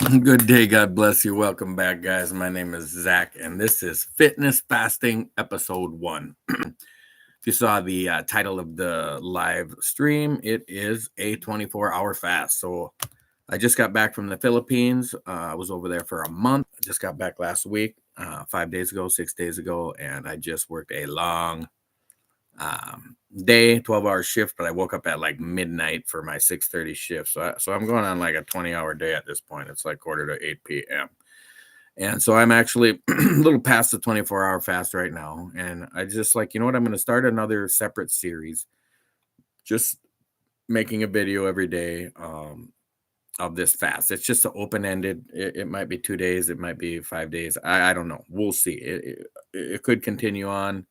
Good day. God bless you. Welcome back, guys. My name is Zach, and this is Fitness Fasting Episode 1. If you saw the title of the live stream, it is a 24-hour fast. So I just got back from the Philippines. I was over there for a month. I just got back last week, 5 days ago, 6 days ago, and I just worked a long day, 12-hour shift, but I woke up at like midnight for my 6:30 shift. So I'm going on like a 20-hour day at this point. It's like quarter to 8 p.m. And so I'm actually a little past the 24-hour fast right now. And I just like, you know what? I'm going to start another separate series, just making a video every day of this fast. It's just open-ended. It might be 2 days. It might be 5 days. I don't know. We'll see. It could continue on.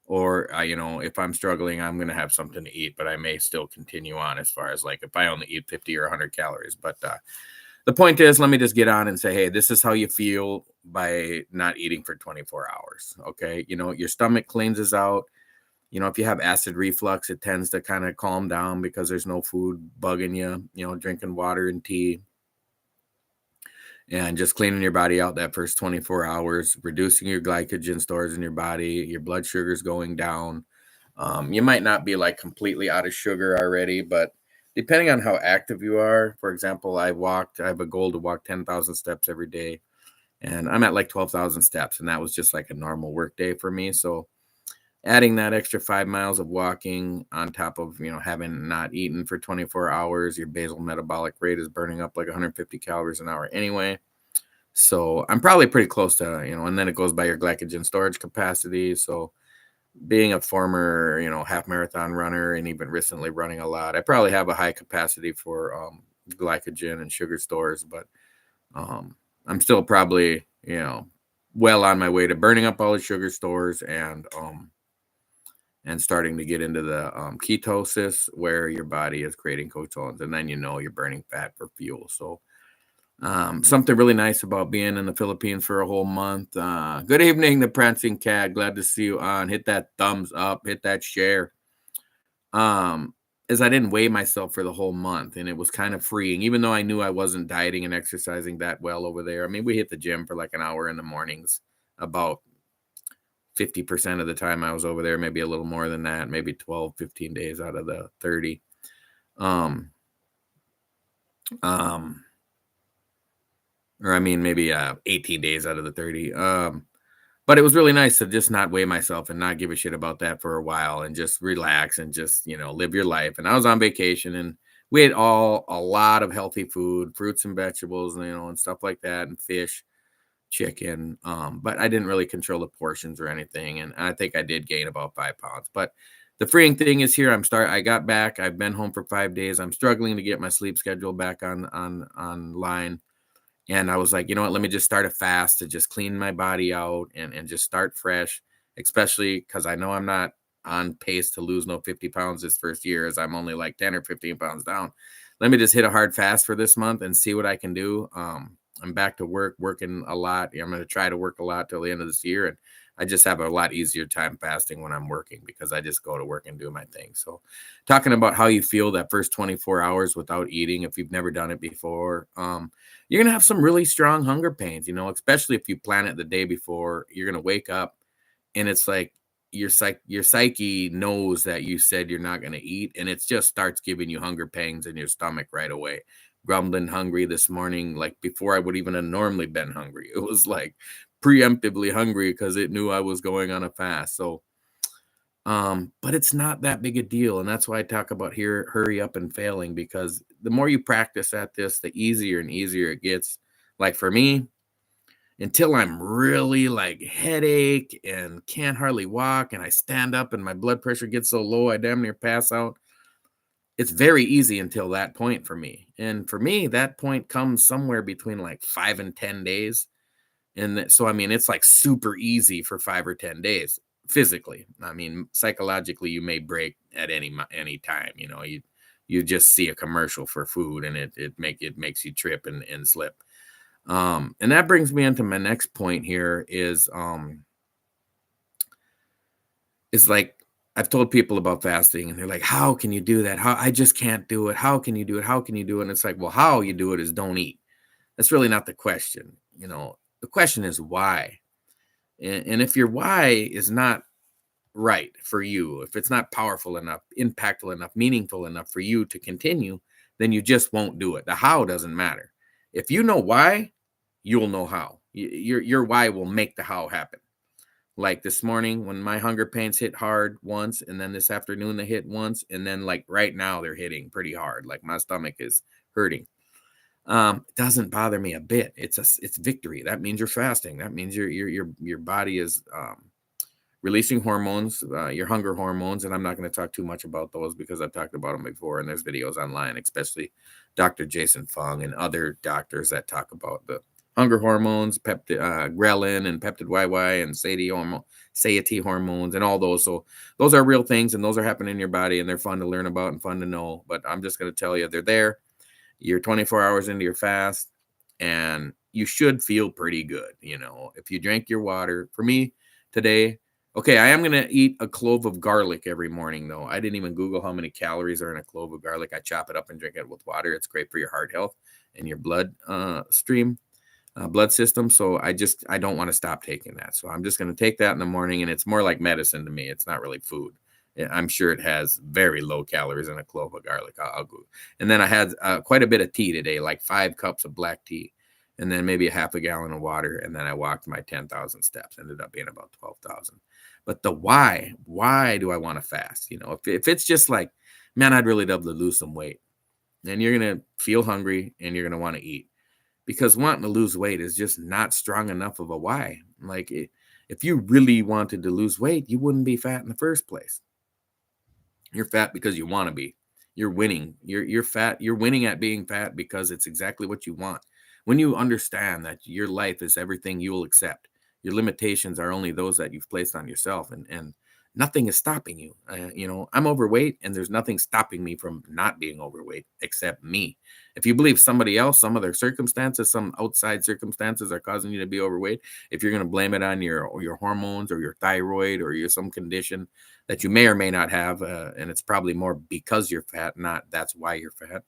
Or, if I'm struggling, I'm going to have something to eat, but I may still continue on as far as like if I only eat 50 or 100 calories. But the point is, let me just get on and say, hey, this is how you feel by not eating for 24 hours. Okay. Your stomach cleanses out. If you have acid reflux, it tends to kind of calm down because there's no food bugging you, drinking water and tea and just cleaning your body out that first 24 hours, reducing your glycogen stores in your body, your blood sugar's going down. You might not be like completely out of sugar already, but depending on how active you are, for example, I have a goal to walk 10,000 steps every day, and I'm at like 12,000 steps, and that was just like a normal work day for me. So adding that extra 5 miles of walking on top of, having not eaten for 24 hours, your basal metabolic rate is burning up like 150 calories an hour anyway. So I'm probably pretty close to, and then it goes by your glycogen storage capacity. So being a former, half marathon runner and even recently running a lot, I probably have a high capacity for glycogen and sugar stores, but I'm still probably, well on my way to burning up all the sugar stores and starting to get into the ketosis where your body is creating ketones, and then you're burning fat for fuel. So something really nice about being in the Philippines for a whole month. Good evening, the Prancing Cat. Glad to see you on. Hit that thumbs up, hit that share. Is I didn't weigh myself for the whole month, and it was kind of freeing, even though I knew I wasn't dieting and exercising that well over there. I mean, we hit the gym for like an hour in the mornings, about 50% of the time I was over there, maybe a little more than that, maybe 12, 15 days out of the 30. Maybe 18 days out of the 30. But it was really nice to just not weigh myself and not give a shit about that for a while and just relax and just, live your life. And I was on vacation and we ate a lot of healthy food, fruits and vegetables, and stuff like that, and fish, chicken. But I didn't really control the portions or anything. And I think I did gain about 5 pounds. But the freeing thing is here. I got back. I've been home for 5 days. I'm struggling to get my sleep schedule back online. And I was like, you know what, let me just start a fast to just clean my body out and just start fresh, especially because I know I'm not on pace to lose no 50 pounds this first year, as I'm only like 10 or 15 pounds down. Let me just hit a hard fast for this month and see what I can do. I'm back to working a lot. I'm going to try to work a lot till the end of this year. And I just have a lot easier time fasting when I'm working because I just go to work and do my thing. So talking about how you feel that first 24 hours without eating, if you've never done it before, you're going to have some really strong hunger pains, especially if you plan it the day before. You're going to wake up and it's like your psyche knows that you said you're not going to eat, and it just starts giving you hunger pangs in your stomach right away. Grumbling hungry this morning, like before I would even have normally been hungry. It was like preemptively hungry because it knew I was going on a fast. So, but it's not that big a deal. And that's why I talk about here, hurry up and failing, because the more you practice at this, the easier and easier it gets. Like for me, until I'm really like headache and can't hardly walk, and I stand up and my blood pressure gets so low, I damn near pass out. It's very easy until that point for me. And for me, that point comes somewhere between like 5 and 10 days. And so, it's like super easy for 5 or 10 days physically. Psychologically, you may break at any time. You just see a commercial for food and it makes you trip and slip. And that brings me into my next point here is like, I've told people about fasting and they're like, how can you do that? How? I just can't do it. How can you do it? How can you do it? And it's like, well, how you do it is don't eat. That's really not the question. The question is why. And if your why is not right for you, if it's not powerful enough, impactful enough, meaningful enough for you to continue, then you just won't do it. The how doesn't matter. If you know why, you'll know how. Your why will make the how happen. Like this morning when my hunger pains hit hard once, and then this afternoon they hit once, and then like right now they're hitting pretty hard. Like my stomach is hurting. It doesn't bother me a bit. It's victory. That means you're fasting. That means your body is releasing hormones, your hunger hormones, and I'm not going to talk too much about those because I've talked about them before, and there's videos online, especially Dr. Jason Fung and other doctors that talk about the hunger hormones, ghrelin and peptid YY and satiety hormones and all those. So those are real things, and those are happening in your body, and they're fun to learn about and fun to know. But I'm just going to tell you, they're there. You're 24 hours into your fast, and you should feel pretty good. If you drank your water. For me today, okay, I am going to eat a clove of garlic every morning, though. I didn't even Google how many calories are in a clove of garlic. I chop it up and drink it with water. It's great for your heart health and your blood blood system. So I don't want to stop taking that. So I'm just going to take that in the morning, and it's more like medicine to me. It's not really food. I'm sure it has very low calories in a clove of garlic. I'll go. And then I had quite a bit of tea today, like 5 cups of black tea, and then maybe a half a gallon of water. And then I walked my 10,000 steps, ended up being about 12,000. But the why do I want to fast? If it's just like, man, I'd really love to lose some weight, then you're going to feel hungry and you're going to want to eat, because wanting to lose weight is just not strong enough of a why. Like if you really wanted to lose weight, you wouldn't be fat in the first place. You're fat because you want to be. You're winning. You're fat. You're winning at being fat because it's exactly what you want. When you understand that your life is everything you will accept, your limitations are only those that you've placed on yourself, and nothing is stopping you. I'm overweight, and there's nothing stopping me from not being overweight except me. If you believe somebody else, some other circumstances, some outside circumstances are causing you to be overweight, if you're going to blame it on your hormones or your thyroid or your some condition that you may or may not have, and it's probably more because you're fat, not that's why you're fat.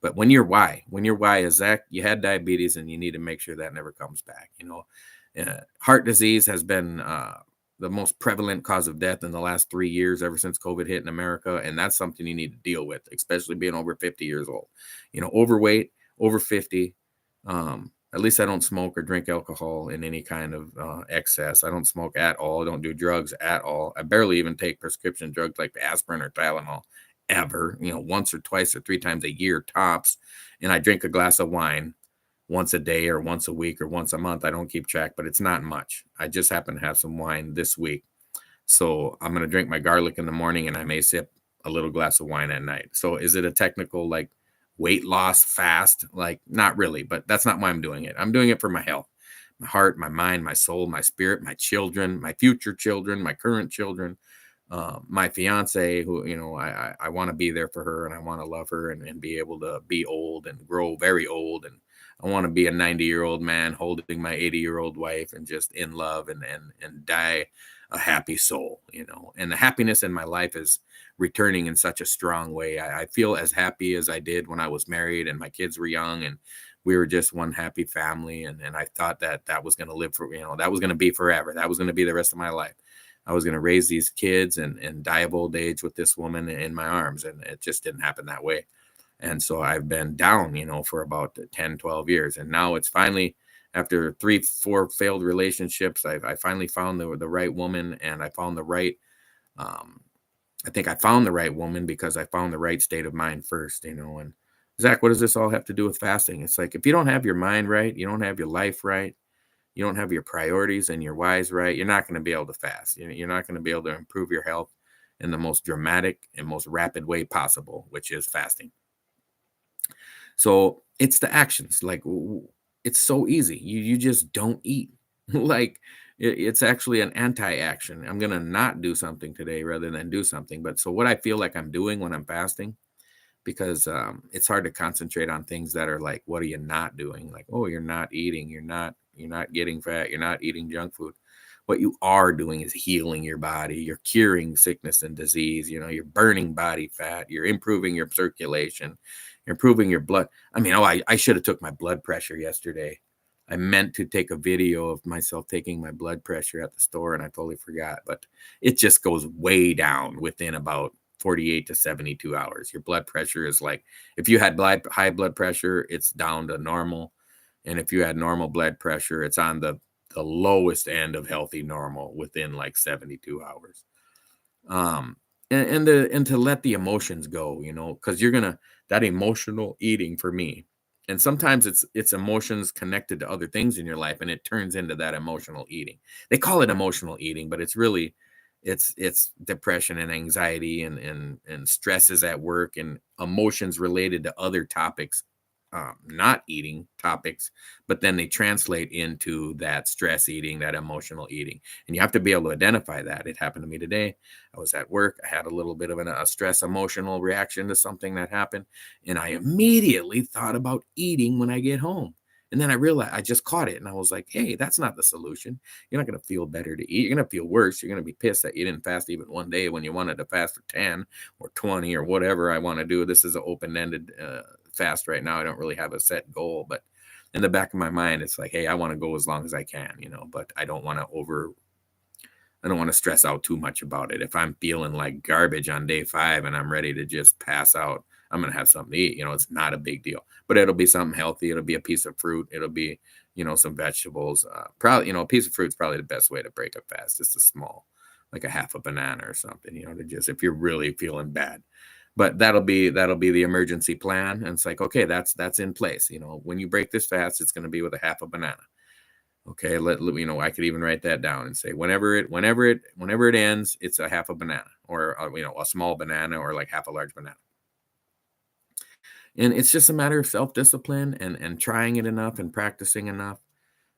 But when your why is that you had diabetes and you need to make sure that never comes back. Heart disease has been the most prevalent cause of death in the last 3 years, ever since COVID hit in America. And that's something you need to deal with, especially being over 50 years old. Overweight, over 50. At least I don't smoke or drink alcohol in any kind of excess. I don't smoke at all. I don't do drugs at all. I barely even take prescription drugs like aspirin or Tylenol ever, once or twice or 3 times a year tops. And I drink a glass of wine once a day or once a week or once a month. I don't keep track, but it's not much. I just happen to have some wine this week. So I'm going to drink my garlic in the morning, and I may sip a little glass of wine at night. So is it a technical like weight loss fast? Like, not really, but that's not why I'm doing it. I'm doing it for my health, my heart, my mind, my soul, my spirit, my children, my future children, my current children, my fiance, who, I want to be there for her, and I want to love her, and be able to be old and grow very old. And I want to be a 90-year-old man holding my 80-year-old wife and just in love and die a happy soul, and the happiness in my life is returning in such a strong way. I feel as happy as I did when I was married and my kids were young and we were just one happy family. And I thought that was going to live that was going to be forever. That was going to be the rest of my life. I was going to raise these kids and die of old age with this woman in my arms. And it just didn't happen that way. And so I've been down, for about 10, 12 years. And now it's finally, after 3, 4 failed relationships, I finally found the right woman, and I found the right, I think I found the right woman because I found the right state of mind first, and Zach, what does this all have to do with fasting? It's like, if you don't have your mind right, you don't have your life right, you don't have your priorities and your whys right, you're not going to be able to fast. You're not going to be able to improve your health in the most dramatic and most rapid way possible, which is fasting. So it's the actions. Like, it's so easy. You just don't eat. Like, it's actually an anti-action. I'm going to not do something today rather than do something. But so what I feel like I'm doing when I'm fasting, because it's hard to concentrate on things that are like, what are you not doing? Like, oh, you're not eating. You're not getting fat. You're not eating junk food. What you are doing is healing your body. You're curing sickness and disease. You're burning body fat. You're improving your circulation. improving your blood. I mean, I should have took my blood pressure yesterday. I meant to take a video of myself taking my blood pressure at the store, and I totally forgot. But it just goes way down within about 48 to 72 hours. Your blood pressure is like, if you had high blood pressure, it's down to normal. And if you had normal blood pressure, it's on the lowest end of healthy normal within like 72 hours. And to let the emotions go, because you're gonna, that emotional eating for me. And sometimes it's emotions connected to other things in your life, and it turns into that emotional eating. They call it emotional eating, but it's really it's depression and anxiety and stresses at work and emotions related to other topics, not eating topics, but then they translate into that stress eating, that emotional eating. And you have to be able to identify that. It happened to me today. I was at work. I had a little bit of a stress emotional reaction to something that happened. And I immediately thought about eating when I get home. And then I realized I just caught it. And I was like, hey, that's not the solution. You're not going to feel better to eat. You're going to feel worse. You're going to be pissed that you didn't fast even one day when you wanted to fast for 10 or 20 or whatever I want to do. This is an open-ended fast right now. I don't really have a set goal, but in the back of my mind, it's like, hey, I want to go as long as I can, but I don't want to stress out too much about it. If I'm feeling like garbage on day 5 and I'm ready to just pass out, I'm going to have something to eat. It's not a big deal, but it'll be something healthy. It'll be a piece of fruit. It'll be, some vegetables. Probably, a piece of fruit's probably the best way to break a fast. Just a small, like a half a banana or something, to just, if you're really feeling bad. But that'll be the emergency plan. And it's like, okay, that's in place. When you break this fast, it's going to be with a half a banana. Okay, I could even write that down and say whenever it ends, it's a half a banana, or a small banana, or like half a large banana. And it's just a matter of self-discipline and trying it enough and practicing enough.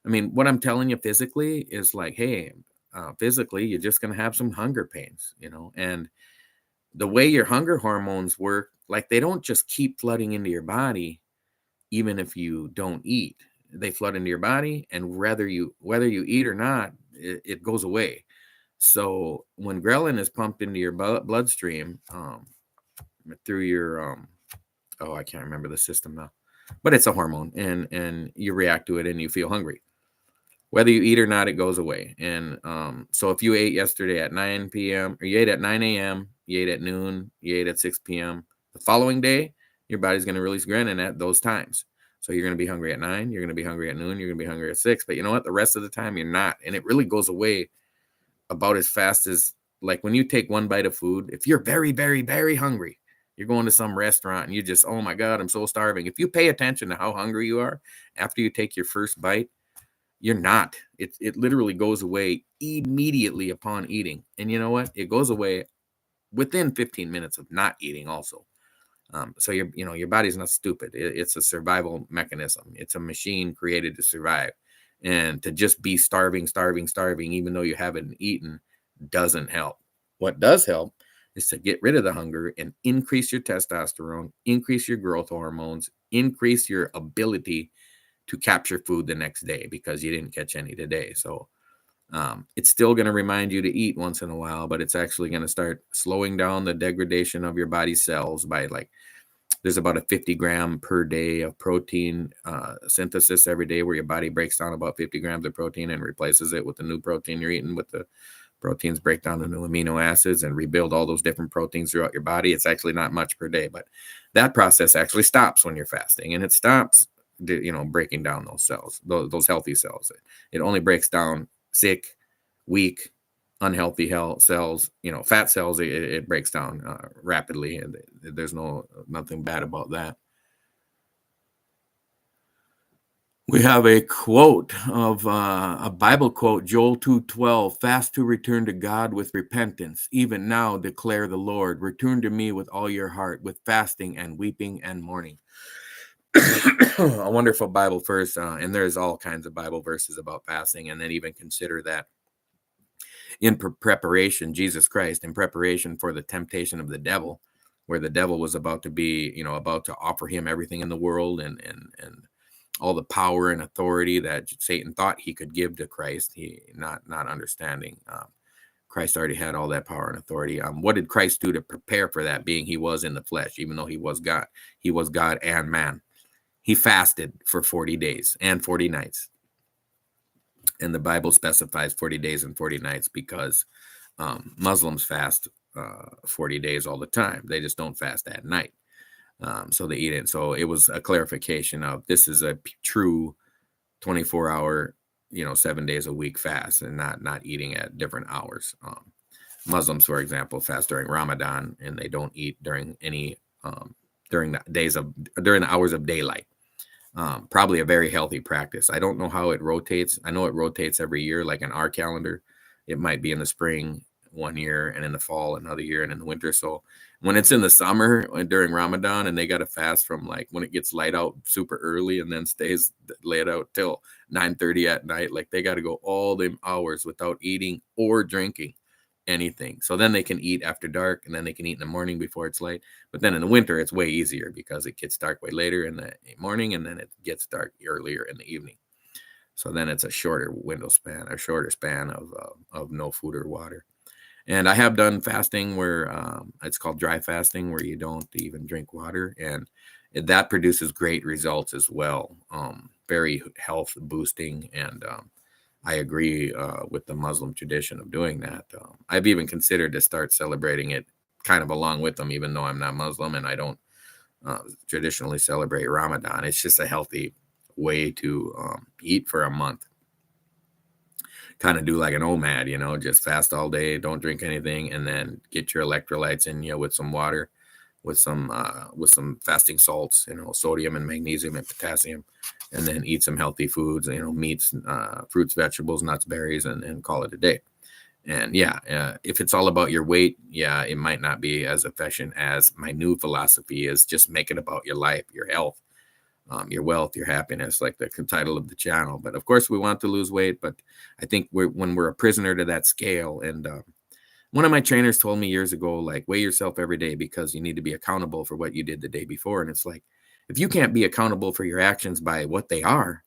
I mean, what I'm telling you physically is like, hey, physically, you're just going to have some hunger pains, and the way your hunger hormones work, like they don't just keep flooding into your body, even if you don't eat. They flood into your body, and whether you eat or not, it goes away. So when ghrelin is pumped into your bloodstream through your I can't remember the system now, but it's a hormone, and you react to it and you feel hungry. Whether you eat or not, it goes away. And so if you ate yesterday at 9 p.m. or you ate at 9 a.m., you ate at noon, you ate at 6 p.m., the following day, your body's going to release ghrelin at those times. So you're going to be hungry at 9, you're going to be hungry at noon, you're going to be hungry at 6. But you know what? The rest of the time, you're not. And it really goes away about as fast as, like, when you take one bite of food, if you're very, very, very hungry, you're going to some restaurant and you just, oh my God, I'm so starving. If you pay attention to how hungry you are after you take your first bite, you're not. It literally goes away immediately upon eating. And you know what? It goes away within 15 minutes of not eating also. So your body's not stupid. It's a survival mechanism. It's a machine created to survive. And to just be starving, even though you haven't eaten, doesn't help. What does help is to get rid of the hunger and increase your testosterone, increase your growth hormones, increase your ability to capture food the next day because you didn't catch any today. So it's still going to remind you to eat once in a while, but it's actually going to start slowing down the degradation of your body's cells by, like, there's about a 50 gram per day of protein synthesis every day, where your body breaks down about 50 grams of protein and replaces it with the new protein you're eating. With the proteins break down the new amino acids and rebuild all those different proteins throughout your body. It's actually not much per day, but that process actually stops when you're fasting, and it stops breaking down those cells, those healthy cells. It only breaks down sick, weak, unhealthy cells. Fat cells, it breaks down rapidly, and there's nothing bad about that. We have a quote of a Bible quote, Joel 2:12, fast to return to God with repentance. Even now declare the Lord, return to me with all your heart, with fasting and weeping and mourning. A wonderful Bible verse, and there's all kinds of Bible verses about fasting. And then even consider that in preparation, Jesus Christ, in preparation for the temptation of the devil, where the devil was about to offer him everything in the world and all the power and authority that Satan thought he could give to Christ, he not understanding Christ already had all that power and authority. What did Christ do to prepare for that, being he was in the flesh, even though he was God? He was God and man. He fasted for 40 days and 40 nights. And the Bible specifies 40 days and 40 nights because Muslims fast 40 days all the time. They just don't fast at night. So they eat it. So it was a clarification of this is a true 24-hour, 7 days a week fast, and not eating at different hours. Muslims, for example, fast during Ramadan, and they don't eat during any during the hours of daylight. Probably a very healthy practice. I don't know how it rotates. I know it rotates every year, like in our calendar. It might be in the spring one year, and in the fall another year, and in the winter. So when it's in the summer during Ramadan, and they got to fast from like when it gets light out super early and then stays laid out till 9:30 at night, like they got to go all them hours without eating or drinking anything. So then they can eat after dark, and then they can eat in the morning before it's light. But then in the winter, it's way easier because it gets dark way later in the morning, and then it gets dark earlier in the evening. So then it's a shorter span of no food or water. And I have done fasting where it's called dry fasting, where you don't even drink water, and that produces great results as well. Very health boosting, and I agree with the Muslim tradition of doing that. I've even considered to start celebrating it kind of along with them, even though I'm not Muslim and I don't traditionally celebrate Ramadan. It's just a healthy way to eat for a month. Kind of do like an OMAD, just fast all day, don't drink anything, and then get your electrolytes in you with some water, with some fasting salts, sodium and magnesium and potassium, and then eat some healthy foods, meats, fruits, vegetables, nuts, berries, and call it a day. And if it's all about your weight, it might not be as efficient as my new philosophy is. Just make it about your life, your health, your wealth, your happiness, like the title of the channel. But of course we want to lose weight, but I think when we're a prisoner to that scale, and one of my trainers told me years ago, like, weigh yourself every day because you need to be accountable for what you did the day before. And it's like, if you can't be accountable for your actions by what they are,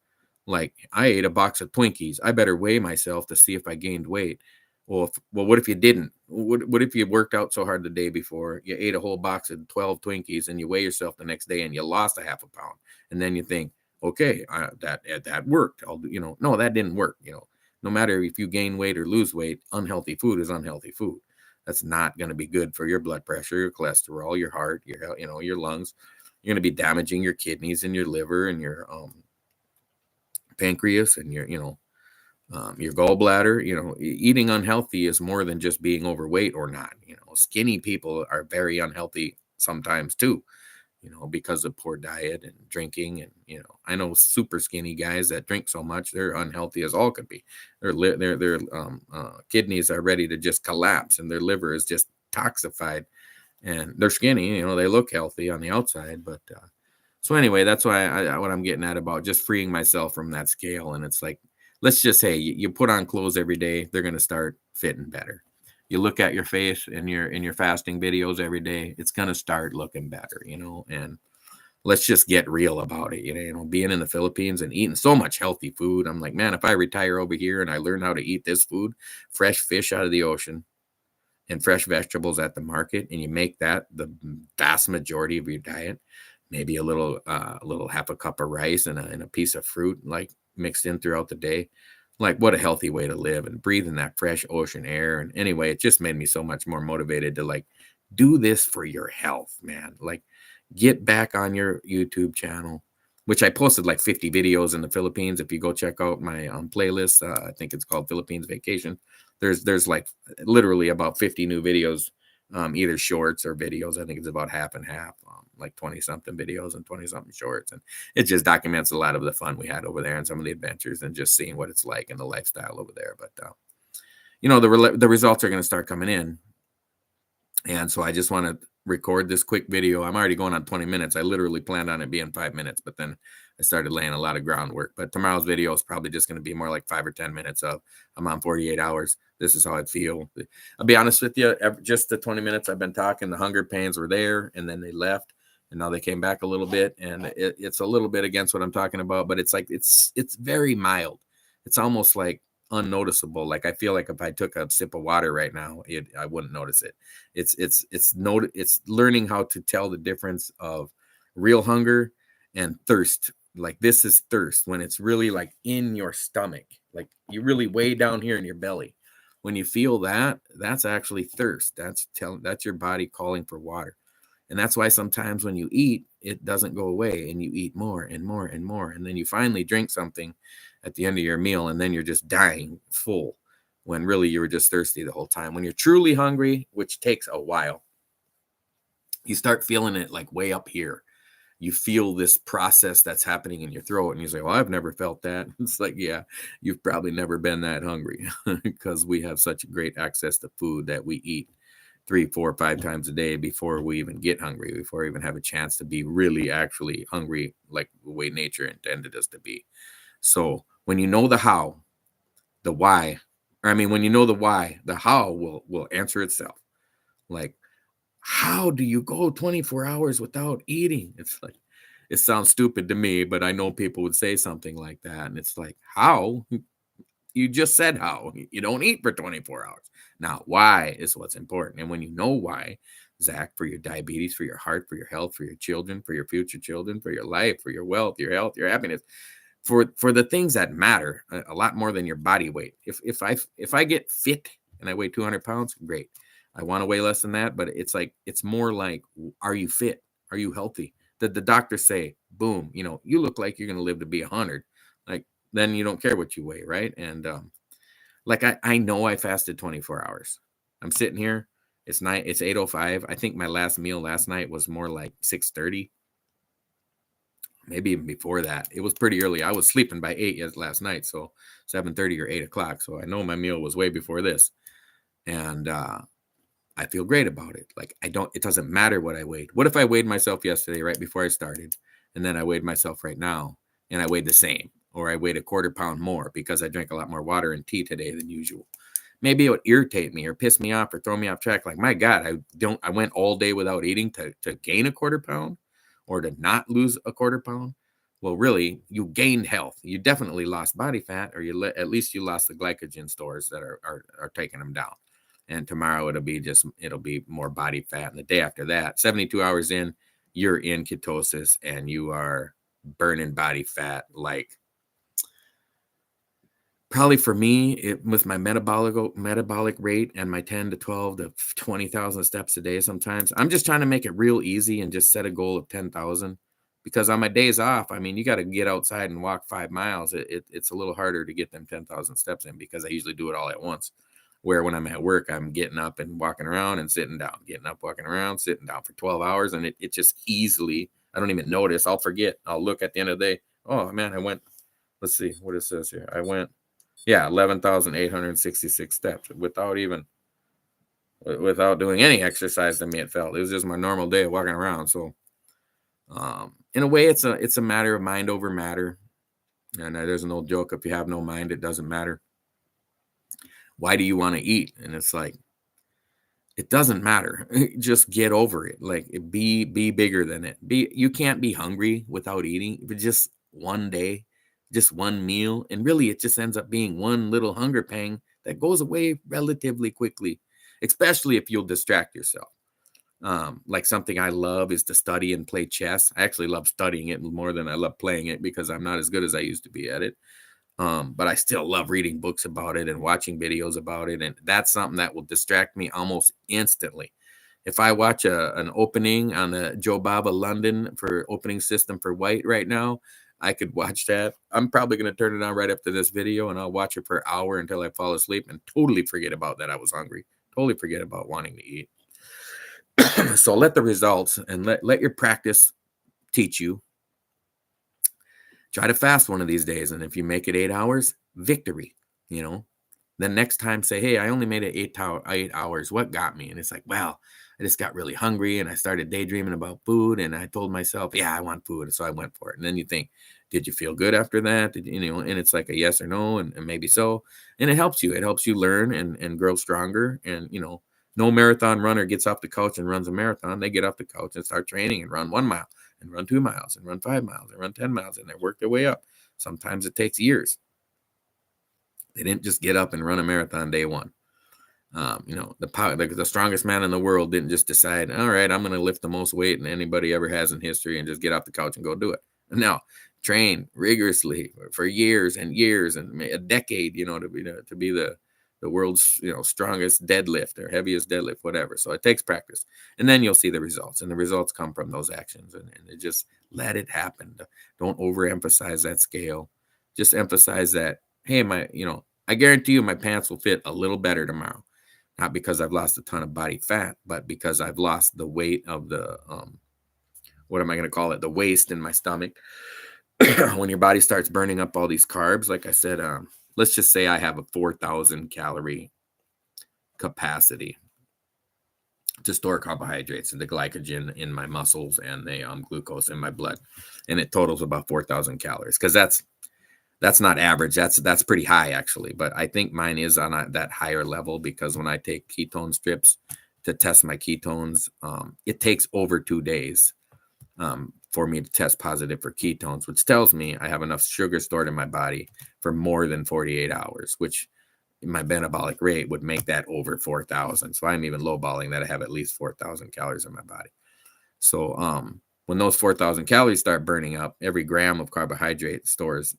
like I ate a box of Twinkies, I better weigh myself to see if I gained weight. Well, what if you didn't? What if you worked out so hard the day before, you ate a whole box of 12 Twinkies, and you weigh yourself the next day and you lost a half a pound? And then you think, okay, that worked. No, that didn't work. No matter if you gain weight or lose weight, unhealthy food is unhealthy food. That's not going to be good for your blood pressure, your cholesterol, your heart, your lungs. You're going to be damaging your kidneys and your liver and your pancreas and your gallbladder. Eating unhealthy is more than just being overweight or not. Skinny people are very unhealthy sometimes too, because of poor diet and drinking. And, I know super skinny guys that drink so much, they're unhealthy as all could be. Their kidneys are ready to just collapse, and their liver is just toxified, and they're skinny, they look healthy on the outside. But, so anyway, that's why what I'm getting at about just freeing myself from that scale. And it's like, let's just say you put on clothes every day, they're going to start fitting better. You look at your face in your fasting videos every day, it's going to start looking better, and let's just get real about it. Being in the Philippines and eating so much healthy food, I'm like, man, if I retire over here and I learn how to eat this food, fresh fish out of the ocean and fresh vegetables at the market, and you make that the vast majority of your diet, maybe a little half a cup of rice and a piece of fruit, like mixed in throughout the day. Like, what a healthy way to live, and breathing that fresh ocean air. And anyway, it just made me so much more motivated to like do this for your health, man. Like, get back on your YouTube channel, which I posted like 50 videos in the Philippines. If you go check out my playlist, I think it's called Philippines Vacation. There's like literally about 50 new videos, either shorts or videos. I think it's about half and half, like 20 something videos and 20 something shorts. And it just documents a lot of the fun we had over there and some of the adventures and just seeing what it's like and the lifestyle over there. But, the results are going to start coming in. And so I just want to record this quick video. I'm already going on 20 minutes. I literally planned on it being 5 minutes, but then I started laying a lot of groundwork. But tomorrow's video is probably just going to be more like 5 or 10 minutes of I'm on 48 hours. This is how I feel. I'll be honest with you. Just the 20 minutes I've been talking, the hunger pains were there, and then they left, and now they came back a little bit. And it's a little bit against what I'm talking about, but it's like it's very mild. It's almost like unnoticeable. Like I feel like if I took a sip of water right now, I wouldn't notice it. It's learning how to tell the difference of real hunger and thirst. Like this is thirst when it's really like in your stomach, like you really way down here in your belly. When you feel that, that's actually thirst. That's your body calling for water. And that's why sometimes when you eat, it doesn't go away and you eat more and more and more. And then you finally drink something at the end of your meal and then you're just dying full when really you were just thirsty the whole time. When you're truly hungry, which takes a while, you start feeling it like way up here. You feel this process that's happening in your throat and you say, well, I've never felt that. It's like, yeah, you've probably never been that hungry because we have such great access to food that we eat 3, 4, 5 times a day before we even get hungry, before we even have a chance to be really actually hungry, like the way nature intended us to be. So when you know the how, the why, or I mean, when you know the why, the how will answer itself. Like, how do you go 24 hours without eating? It's like, it sounds stupid to me, but I know people would say something like that. And it's like, how? You just said how. You don't eat for 24 hours. Now, why is what's important. And when you know why, Zach, for your diabetes, for your heart, for your health, for your children, for your future children, for your life, for your wealth, your health, your happiness, for the things that matter a lot more than your body weight. If I get fit and I weigh 200 pounds, great. I want to weigh less than that, but it's more like, are you fit? Are you healthy? Did the doctor say, boom, you look like you're going to live to be 100? Like, then you don't care what you weigh, right? And like I know I fasted 24 hours. I'm sitting here. It's 8:05. I think my last meal last night was more like 6:30, maybe even before that. It was pretty early. I was sleeping by 8 last night, so 7:30 or 8 o'clock. So I know my meal was way before this, and I feel great about it. Like it doesn't matter what I weighed. What if I weighed myself yesterday right before I started, and then I weighed myself right now, and I weighed the same, or I weighed a quarter pound more because I drank a lot more water and tea today than usual? Maybe it would irritate me or piss me off or throw me off track. Like, my God, I went all day without eating to gain a quarter pound or to not lose a quarter pound. Well, really, you gained health. You definitely lost body fat, or at least you lost the glycogen stores that are taking them down. And tomorrow it'll be more body fat. And the day after that, 72 hours in, you're in ketosis and you are burning body fat. Like, probably for me, with my metabolic rate and my 10 to 12 to 20,000 steps a day, sometimes I'm just trying to make it real easy and just set a goal of 10,000. Because on my days off, I mean, you got to get outside and walk 5 miles. It's a little harder to get them 10,000 steps in because I usually do it all at once. Where when I'm at work, I'm getting up and walking around and sitting down, getting up, walking around, sitting down for 12 hours. And it just easily, I don't even notice. I'll forget. I'll look at the end of the day. Oh, man, let's see what it says here. I went, yeah, 11,866 steps without doing any exercise to me. It felt it was just my normal day of walking around. So in a way, it's a matter of mind over matter. And there's an old joke: if you have no mind, it doesn't matter. Why do you want to eat? And it's like, it doesn't matter. Just get over it. Like, be bigger than it. You can't be hungry without eating. But just one day, just one meal, and really it just ends up being one little hunger pang that goes away relatively quickly, especially if you'll distract yourself. Like, something I love is to study and play chess. I actually love studying it more than I love playing it because I'm not as good as I used to be at it. But I still love reading books about it and watching videos about it. And that's something that will distract me almost instantly. If I watch an opening on the Joe Baba London for opening system for white right now, I could watch that. I'm probably going to turn it on right after this video, and I'll watch it for an hour until I fall asleep and totally forget about that I was hungry. Totally forget about wanting to eat. So let the results and let your practice teach you. Try to fast one of these days, and if you make it 8 hours, victory. Then next time say, hey, I only made it 8 hours. What got me? And it's like, well, I just got really hungry and I started daydreaming about food, and I told myself, yeah, I want food. And so I went for it. And then you think, did you feel good after that? And it's like a yes or no, and maybe so. And it helps you. It helps you learn and grow stronger. And, no marathon runner gets off the couch and runs a marathon. They get off the couch and start training and run 1 mile and run 2 miles and run 5 miles and run 10 miles, and they work their way up. Sometimes it takes years. They didn't just get up and run a marathon day one. The strongest man in the world didn't just decide, all right, I'm going to lift the most weight than anybody ever has in history and just get off the couch and go do it. No, train rigorously for years and years and a decade, to be the world's, strongest deadlift or heaviest deadlift, whatever. So it takes practice, and then you'll see the results, and the results come from those actions, and it just let it happen. Don't overemphasize that scale. Just emphasize that, hey, I guarantee you my pants will fit a little better tomorrow. Not because I've lost a ton of body fat, but because I've lost the weight of the, what am I going to call it? The waste in my stomach. When your body starts burning up all these carbs, like I said, let's just say I have a 4,000 calorie capacity to store carbohydrates and the glycogen in my muscles and the glucose in my blood. And it totals about 4,000 calories, because that's not average. That's pretty high, actually. But I think mine is on that higher level, because when I take ketone strips to test my ketones, it takes over 2 days for me to test positive for ketones, which tells me I have enough sugar stored in my body for more than 48 hours, which my metabolic rate would make that over 4,000. So I'm even lowballing that I have at least 4,000 calories in my body. So when those 4,000 calories start burning up, every gram of carbohydrate stores,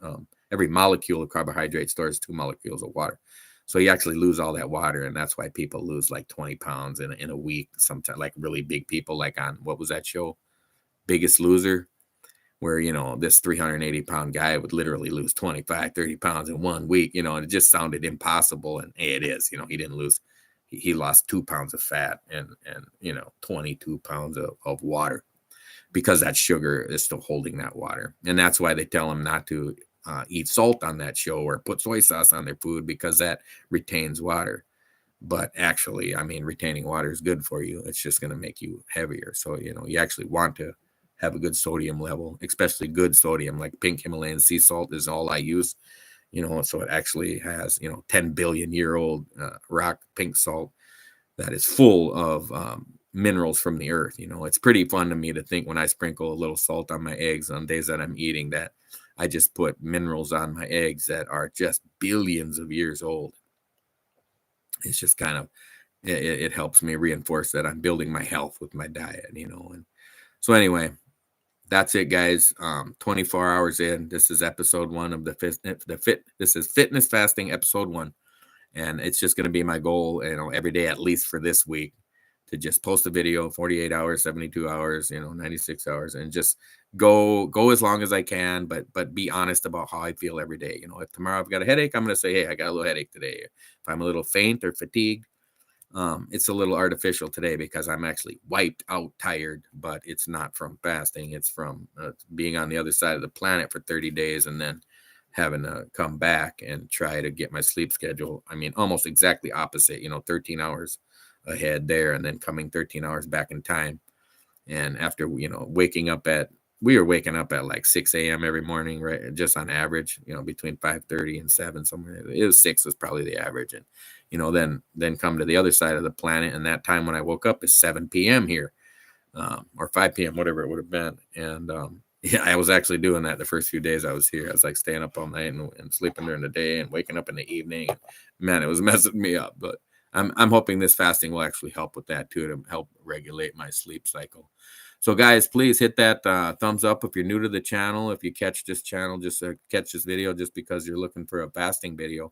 every molecule of carbohydrate stores 2 molecules of water. So you actually lose all that water, and that's why people lose like 20 pounds in a week. Sometimes, like really big people, like on, what was that show, Biggest Loser, where, this 380-pound guy would literally lose 25, 30 pounds in 1 week, and it just sounded impossible. And hey, it is. He didn't lose. He lost 2 pounds of fat and 22 pounds of water, because that sugar is still holding that water. And that's why they tell them not to eat salt on that show or put soy sauce on their food, because that retains water. But actually, retaining water is good for you. It's just going to make you heavier. So, you actually want to have a good sodium level, especially good sodium, like pink Himalayan sea salt is all I use. So it actually has, 10 billion year old rock pink salt that is full of minerals from the earth. It's pretty fun to me to think, when I sprinkle a little salt on my eggs on days that I'm eating, that I just put minerals on my eggs that are just billions of years old. It's just kind of, it helps me reinforce that I'm building my health with my diet, and so anyway, that's it, guys. 24 hours in, this is episode 1 of this is fitness fasting episode 1. And it's just going to be my goal, every day, at least for this week, to just post a video, 48 hours, 72 hours, 96 hours, and just go as long as I can, but be honest about how I feel every day. If tomorrow I've got a headache, I'm going to say, hey, I got a little headache today. If I'm a little faint or fatigued, it's a little artificial today, because I'm actually wiped out, tired, but it's not from fasting. It's from being on the other side of the planet for 30 days and then having to come back and try to get my sleep schedule. Almost exactly opposite, 13 hours ahead there, and then coming 13 hours back in time. And after, we were waking up at like 6 a.m. every morning, right? Just on average, between 5:30 and 7, somewhere. It was 6 was probably the average. And, then come to the other side of the planet. And that time when I woke up is 7 p.m. here, or 5 p.m., whatever it would have been. And, yeah, I was actually doing that the first few days I was here. I was like staying up all night and sleeping during the day and waking up in the evening. Man, it was messing me up. But I'm hoping this fasting will actually help with that too, to help regulate my sleep cycle. So, guys, please hit that thumbs up if you're new to the channel. If you catch this channel, just catch this video just because you're looking for a fasting video.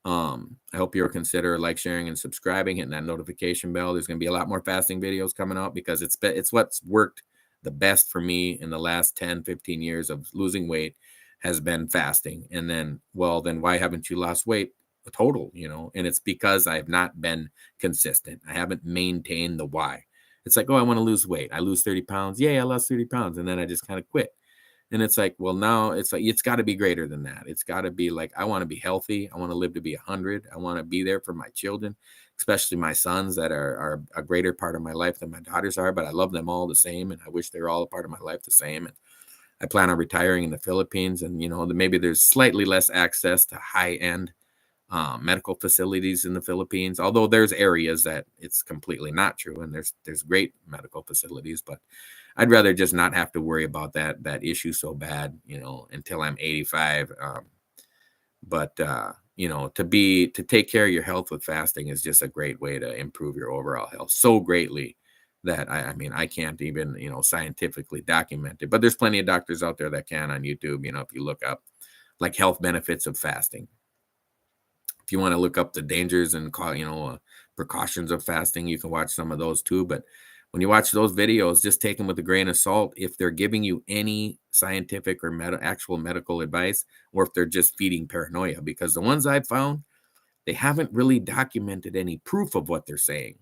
I hope you'll consider like, sharing, and subscribing, hitting that notification bell. There's going to be a lot more fasting videos coming out, because it's what's worked the best for me in the last 10, 15 years of losing weight has been fasting. And then why haven't you lost weight total? And it's because I have not been consistent. I haven't maintained the why. It's like, oh, I want to lose weight. I lose 30 pounds. Yay, I lost 30 pounds. And then I just kind of quit. And it's like, well, now it's like, it's got to be greater than that. It's got to be like, I want to be healthy. I want to live to be 100. I want to be there for my children, especially my sons that are a greater part of my life than my daughters are, but I love them all the same. And I wish they're all a part of my life the same. And I plan on retiring in the Philippines. And, maybe there's slightly less access to high-end medical facilities in the Philippines, although there's areas that it's completely not true. And there's great medical facilities, but I'd rather just not have to worry about that issue so bad, until I'm 85. But to take care of your health with fasting is just a great way to improve your overall health so greatly that I mean, I can't even, scientifically document it, but there's plenty of doctors out there that can on YouTube, if you look up like health benefits of fasting. If you want to look up the dangers and precautions of fasting, you can watch some of those too. But when you watch those videos, just take them with a grain of salt. If they're giving you any scientific or actual medical advice, or if they're just feeding paranoia, because the ones I've found, they haven't really documented any proof of what they're saying.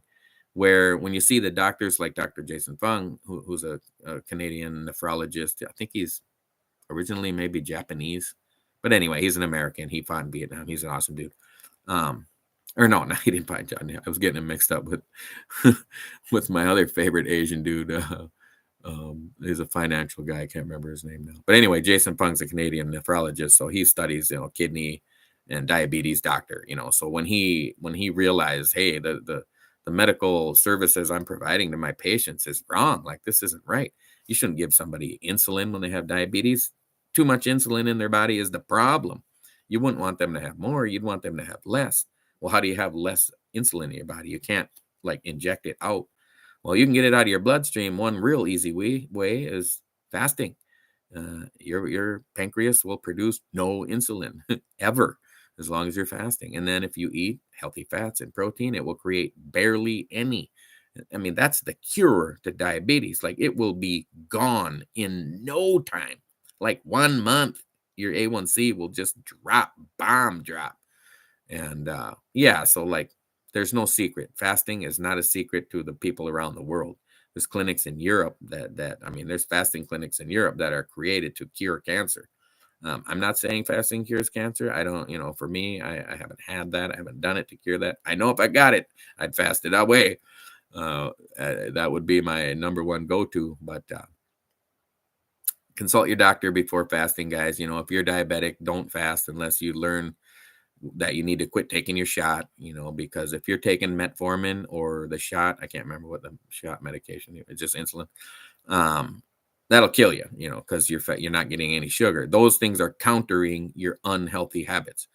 Where when you see the doctors like Dr. Jason Fung, who's a Canadian nephrologist, I think he's originally maybe Japanese, but anyway, he's an American. He fought in Vietnam. He's an awesome dude. Or no, he didn't fight John. I was getting him mixed up with with my other favorite Asian dude. He's a financial guy. I can't remember his name now. But anyway, Jason Fung's a Canadian nephrologist, so he studies, kidney and diabetes doctor. So when he realized, hey, the medical services I'm providing to my patients is wrong. Like, this isn't right. You shouldn't give somebody insulin when they have diabetes. Too much insulin in their body is the problem. You wouldn't want them to have more. You'd want them to have less. Well, how do you have less insulin in your body? You can't like inject it out. Well, you can get it out of your bloodstream. One real easy way is fasting. Your pancreas will produce no insulin ever as long as you're fasting. And then if you eat healthy fats and protein, it will create barely any. I mean, that's the cure to diabetes. Like, it will be gone in no time. Like 1 month, your A1C will just bomb drop. And so like, there's no secret. Fasting is not a secret to the people around the world. There's clinics in Europe there's fasting clinics in Europe that are created to cure cancer. I'm not saying fasting cures cancer. I don't, for me, I haven't had that. I haven't done it to cure that. I know if I got it, I'd fast it away. That would be my number one go-to, but consult your doctor before fasting, guys. If you're diabetic, don't fast unless you learn that you need to quit taking your shot, because if you're taking metformin or the shot, I can't remember what the shot medication is, it's just insulin. That'll kill you, because you're not getting any sugar. Those things are countering your unhealthy habits.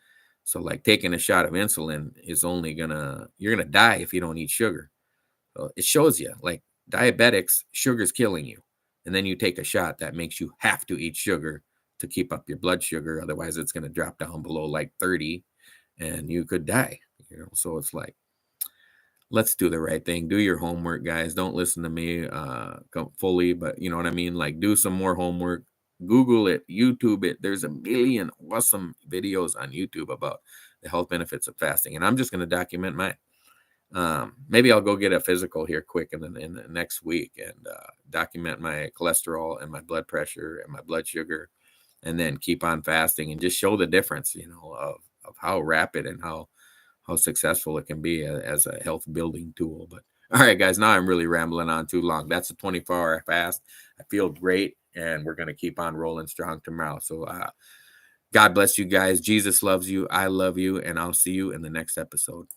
So like taking a shot of insulin is you're gonna die if you don't eat sugar. So it shows you, like, diabetics, sugar's killing you. And then you take a shot that makes you have to eat sugar to keep up your blood sugar. Otherwise, it's going to drop down below like 30 and you could die. So it's like, let's do the right thing. Do your homework, guys. Don't listen to me fully, but you know what I mean? Like, do some more homework. Google it, YouTube it. There's a million awesome videos on YouTube about the health benefits of fasting. And I'm just going to document mine. Maybe I'll go get a physical here quick in the next week and document my cholesterol and my blood pressure and my blood sugar, and then keep on fasting and just show the difference, of how rapid and how successful it can be as a health building tool. But all right, guys, now I'm really rambling on too long. That's a 24-hour fast. I feel great, and we're going to keep on rolling strong tomorrow. So God bless you guys. Jesus loves you. I love you, and I'll see you in the next episode.